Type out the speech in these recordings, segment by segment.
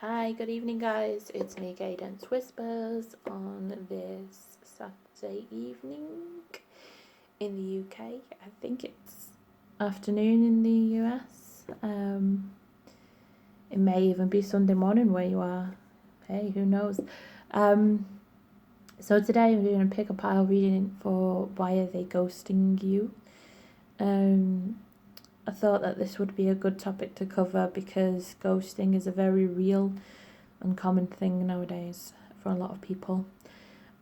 Hi, good evening, guys. It's me, Cadence Whispers, on this Saturday evening in the UK. I think it's afternoon in the US. It may even be Sunday morning where you are. Hey, who knows? So today I'm doing a pick a pile reading for Why Are They Ghosting You? I thought that this would be a good topic to cover because ghosting is a very real and common thing nowadays for a lot of people,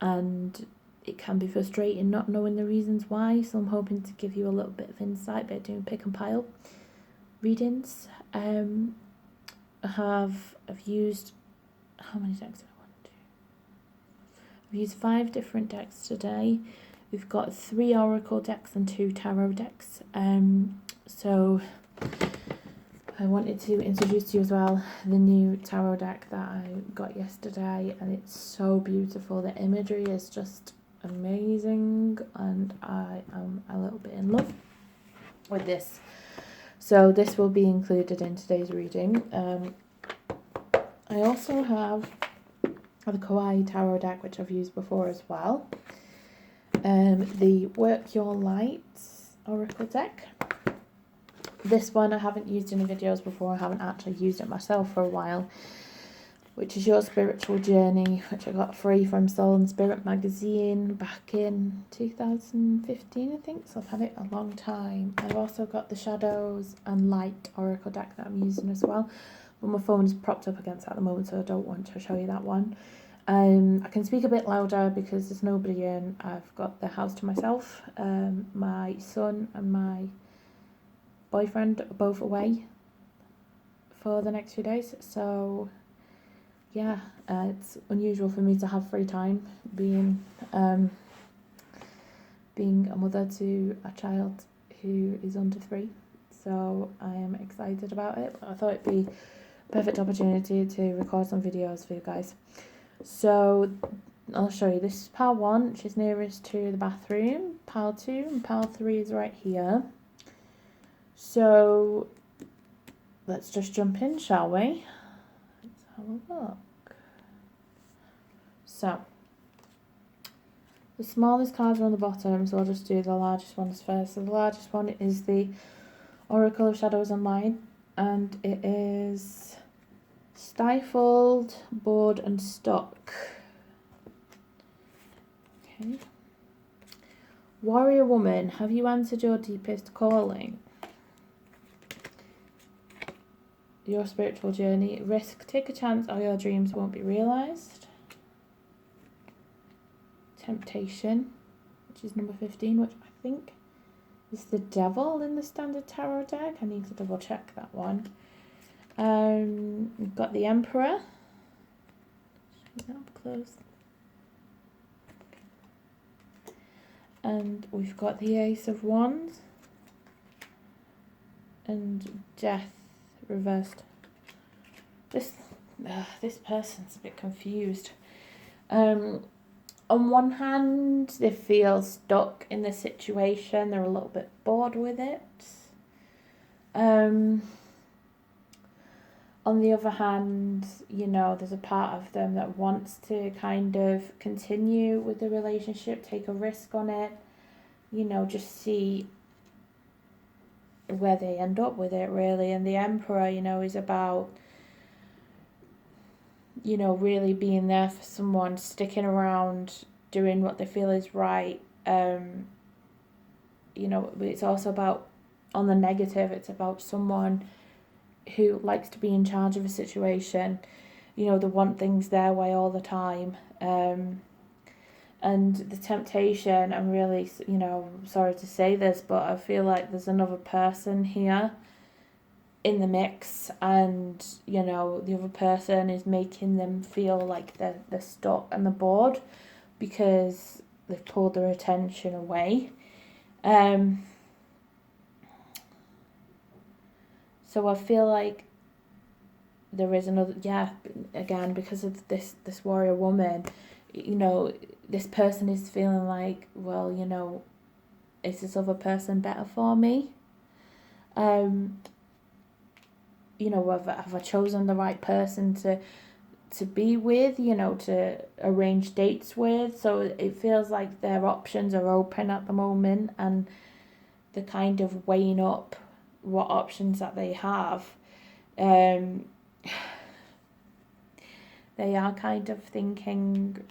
and it can be frustrating not knowing the reasons why. So I'm hoping to give you a little bit of insight by doing pick and pile readings. I've used, how many decks do I want to do? I've used 5 different decks today. We've got 3 oracle decks and 2 tarot decks. So I wanted to introduce to you as well the new tarot deck that I got yesterday, and it's so beautiful. The imagery is just amazing, and I am a little bit in love with this. So this will be included in today's reading. I also have the Kawaii tarot deck, which I've used before as well. The Work Your Light oracle deck. This one I haven't used in videos before. I haven't actually used it myself for a while, which is Your Spiritual Journey, which I got free from Soul and Spirit magazine back in 2015, I think. So I've had it a long time. I've also got the Shadows and Light oracle deck that I'm using as well, but my phone's propped up against it at the moment, so I don't want to show you that one. I can speak a bit louder because there's nobody in. I've got the house to myself. My son and my boyfriend are both away for the next few days, so yeah, it's unusual for me to have free time being a mother to a child who is under 3, so I am excited about it. I thought it'd be a perfect opportunity to record some videos for you guys. So I'll show you. This is pile 1, which is nearest to the bathroom. Pile 2 and pile 3 is right here. So let's just jump in, shall we? Let's have a look. So the smallest cards are on the bottom, so I'll just do the largest ones first. So the largest one is the Oracle of Shadows and Light, and it is stifled, bored and stuck. Okay. Warrior Woman, have you answered your deepest calling? Your Spiritual Journey, risk, take a chance or your dreams won't be realised. Temptation, which is number 15, which I think is the Devil in the Standard Tarot deck. I need to double check that one. We've got the Emperor. Show that up close. And we've got the Ace of Wands and Death reversed. This person's a bit confused. On one hand, they feel stuck in the situation. They're a little bit bored with it. On the other hand, you know, there's a part of them that wants to kind of continue with the relationship, take a risk on it, you know, just see where they end up with it, really. And the Emperor, you know, is about, you know, really being there for someone, sticking around, doing what they feel is right. You know, but it's also about, on the negative, it's about someone who likes to be in charge of a situation. You know, they want things their way all the time. And the temptation, I'm really, you know, sorry to say this, but I feel like there's another person here in the mix, and, you know, the other person is making them feel like they're stuck and they're bored because they've pulled their attention away. So I feel like there is another, again, because of this warrior woman, you know, this person is feeling like, well, you know, is this other person better for me? you know, have I chosen the right person to be with, you know, to arrange dates with. So it feels like their options are open at the moment, and they're kind of weighing up what options that they have. Um, they are kind of thinking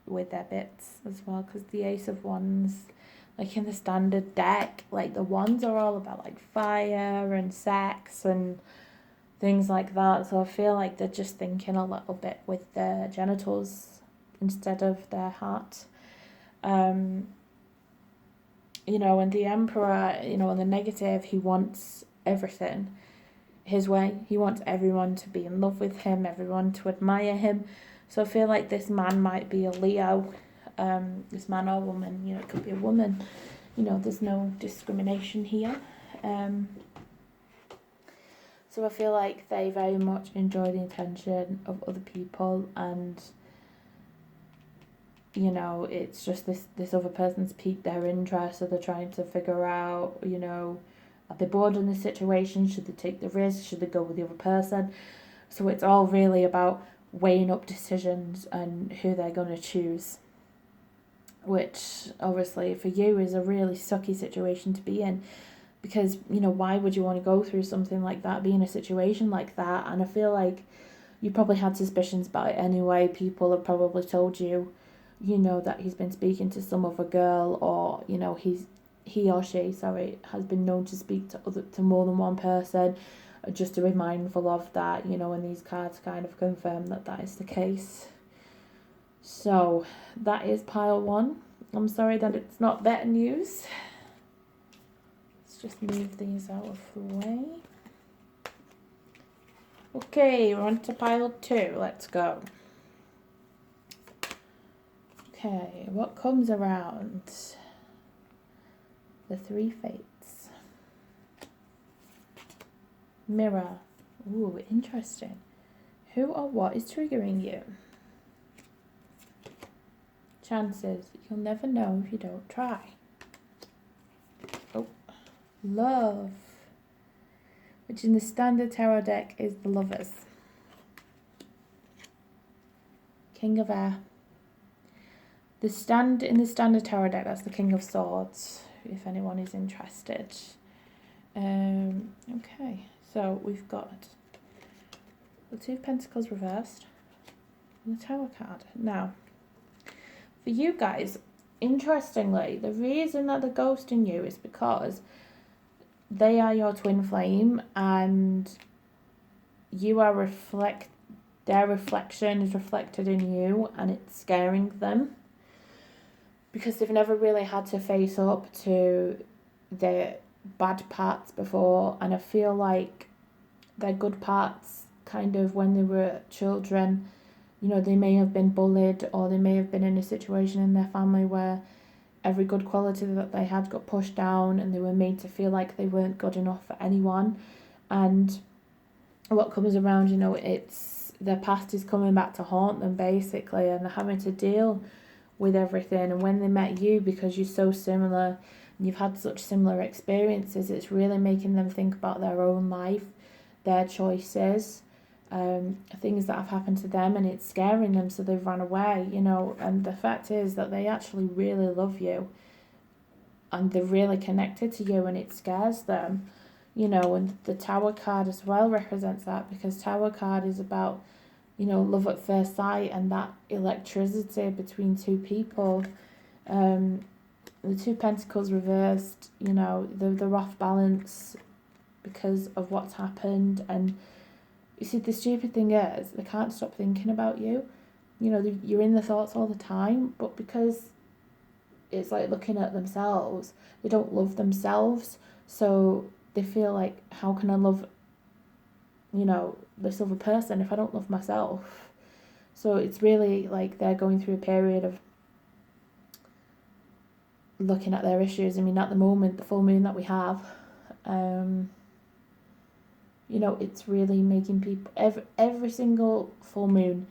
with their bits as well, because the Ace of Wands, like in the standard deck, like the wands are all about like fire and sex and things like that. So I feel like they're just thinking a little bit with their genitals instead of their heart. You know, and the Emperor, you know, on the negative, he wants everything his way. He wants everyone to be in love with him, everyone to admire him. So I feel like this man might be a Leo, this man or woman, you know, it could be a woman. You know, there's no discrimination here. So I feel like they very much enjoy the attention of other people, and you know, it's just this other person's piqued their interest, so they're trying to figure out, you know, are they bored in this situation? Should they take the risk? Should they go with the other person? So it's all really about weighing up decisions and who they're going to choose, which obviously for you is a really sucky situation to be in, because, you know, why would you want to go through something like that, be in a situation like that? And I feel like you probably had suspicions about it anyway. People have probably told you, you know, that he's been speaking to some other girl, or, you know, he or she, sorry, has been known to speak to more than one person. Just to be mindful of that, you know, and these cards kind of confirm that that is the case. So that is pile one. I'm sorry that it's not better news. Let's just move these out of the way. Okay, we're on to pile two. Let's go. Okay, what comes around? The Three Fates. Mirror. Ooh, interesting. Who or what is triggering you? Chances. You'll never know if you don't try. Oh. Love. Which in the standard tarot deck is the Lovers. King of Air. In the standard tarot deck, that's the King of Swords, if anyone is interested. Okay, so we've got the Two of Pentacles reversed and the Tower card. Now, for you guys, interestingly, the reason that they're ghosting you is because they are your twin flame, and you are their reflection is reflected in you, and it's scaring them, because they've never really had to face up to their bad parts before. And I feel like their good parts, kind of when they were children, you know, they may have been bullied, or they may have been in a situation in their family where every good quality that they had got pushed down, and they were made to feel like they weren't good enough for anyone. And what comes around, you know, it's their past is coming back to haunt them, basically, and they're having to deal with everything. And when they met you, because you're so similar and you've had such similar experiences, it's really making them think about their own life, their choices, things that have happened to them, and it's scaring them, so they've run away, you know. And the fact is that they actually really love you, and they're really connected to you, and it scares them, you know. And the Tower card as well represents that, because Tower card is about, you know, love at first sight and that electricity between two people. The Two Pentacles reversed, you know, they're off balance because of what's happened. And you see, the stupid thing is, they can't stop thinking about you. You know, you're in their thoughts all the time, but because it's like looking at themselves, they don't love themselves. So they feel like, how can I love, you know, this other person if I don't love myself? So it's really like they're going through a period of looking at their issues. I mean, at the moment, the full moon that we have, you know, it's really making people, every single full moon,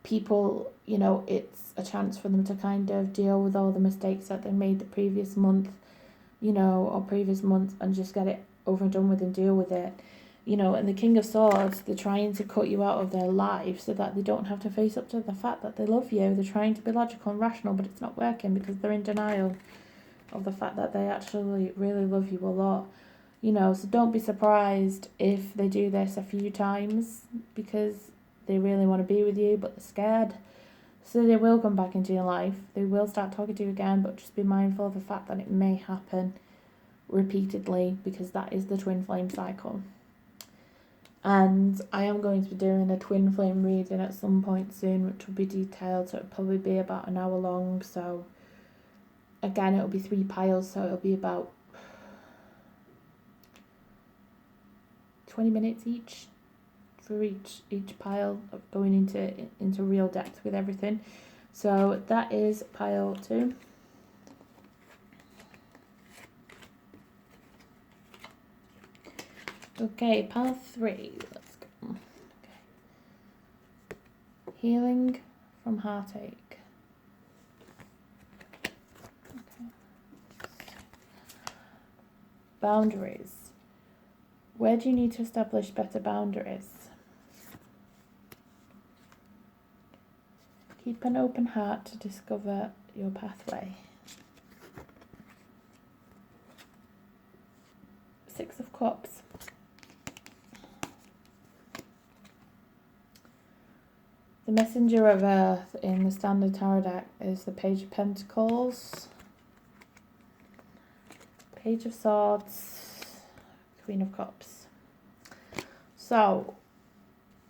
people, you know, it's a chance for them to kind of deal with all the mistakes that they made the previous month, you know, or previous month, and just get it over and done with and deal with it. You know, and the King of Swords, they're trying to cut you out of their life so that they don't have to face up to the fact that they love you. They're trying to be logical and rational, but it's not working because they're in denial of the fact that they actually really love you a lot. You know, so don't be surprised if they do this a few times because they really want to be with you, but they're scared. So they will come back into your life. They will start talking to you again, but just be mindful of the fact that it may happen repeatedly because that is the twin flame cycle. And I am going to be doing a twin flame reading at some point soon, which will be detailed, so it'll probably be about an hour long. So again, it'll be 3 piles, so it'll be about 20 minutes each for each pile of going into real depth with everything. So that is pile 2. Okay, pile 3. Let's go. Okay. Healing from heartache. Okay. Boundaries. Where do you need to establish better boundaries? Keep an open heart to discover your pathway. 6 of Cups. The Messenger of Earth in the Standard Tarot deck is the Page of Pentacles, Page of Swords, Queen of Cups. So,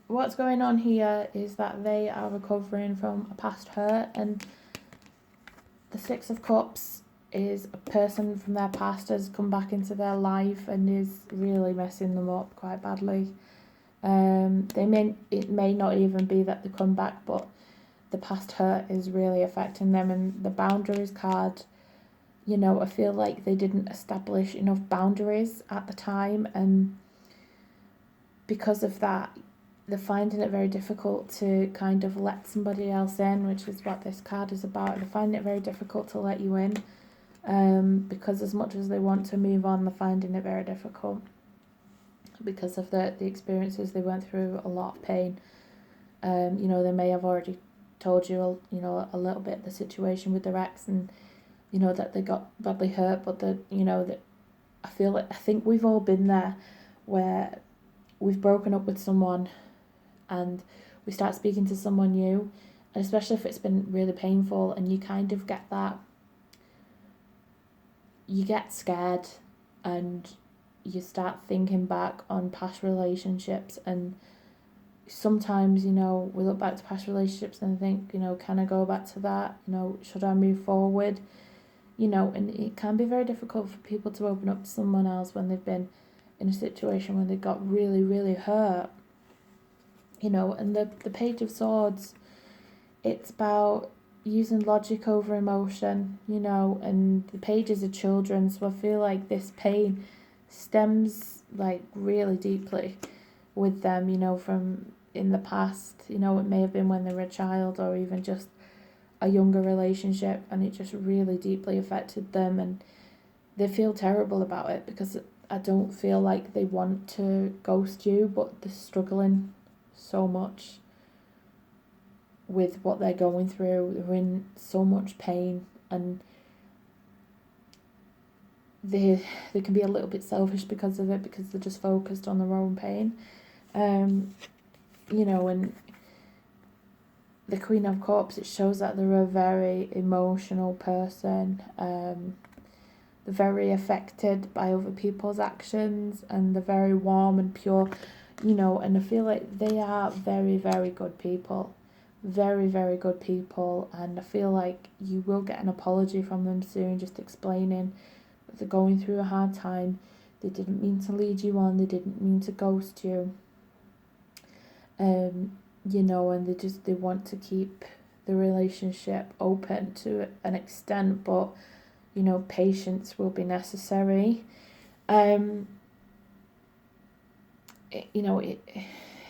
what's going on here is that they are recovering from a past hurt, and the 6 of Cups is a person from their past has come back into their life and is really messing them up quite badly. It may not even be that they come back, but the past hurt is really affecting them. And the boundaries card, you know, I feel like they didn't establish enough boundaries at the time, and because of that, they're finding it very difficult to kind of let somebody else in, which is what this card is about. They're finding it very difficult to let you in, because as much as they want to move on, they're finding it very difficult because of the experiences they went through, a lot of pain. You know, they may have already told you, you know, a little bit the situation with their ex, and you know that they got badly hurt, but you know that I think we've all been there, where we've broken up with someone, and we start speaking to someone new, and especially if it's been really painful, and you kind of get that, you get scared, and you start thinking back on past relationships, and sometimes, you know, we look back to past relationships and think, you know, can I go back to that? You know, should I move forward? You know, and it can be very difficult for people to open up to someone else when they've been in a situation where they got really, really hurt. You know, and the Page of Swords, it's about using logic over emotion, you know, and the pages are children, so I feel like this pain stems like really deeply with them, you know, from in the past. You know, it may have been when they were a child or even just a younger relationship, and it just really deeply affected them, and they feel terrible about it because I don't feel like they want to ghost you, but they're struggling so much with what they're going through. They're in so much pain, and they can be a little bit selfish because of it, because they're just focused on their own pain. You know, and the Queen of Cups, it shows that they're a very emotional person. They're very affected by other people's actions, and they're very warm and pure, you know, and I feel like they are very, very good people. Very, very good people, and I feel like you will get an apology from them soon, just explaining that they're going through a hard time. They didn't mean to lead you on, they didn't mean to ghost you. You know, and they want to keep the relationship open to an extent, but you know, patience will be necessary. You know,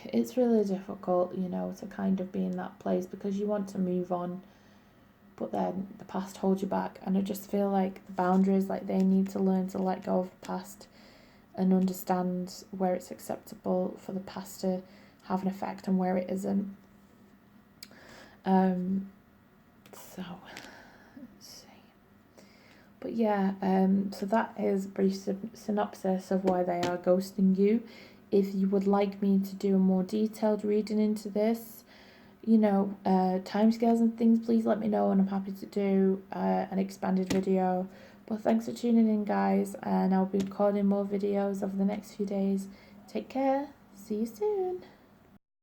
it's really difficult, you know, to kind of be in that place because you want to move on, but then the past holds you back, and I just feel like the boundaries, like they need to learn to let go of the past and understand where it's acceptable for the past to have an effect and where it isn't. So let's see. But yeah, so that is a brief synopsis of why they are ghosting you. If you would like me to do a more detailed reading into this, you know, timescales and things, please let me know, and I'm happy to do an expanded video. But thanks for tuning in, guys, and I'll be recording more videos over the next few days. Take care. See you soon.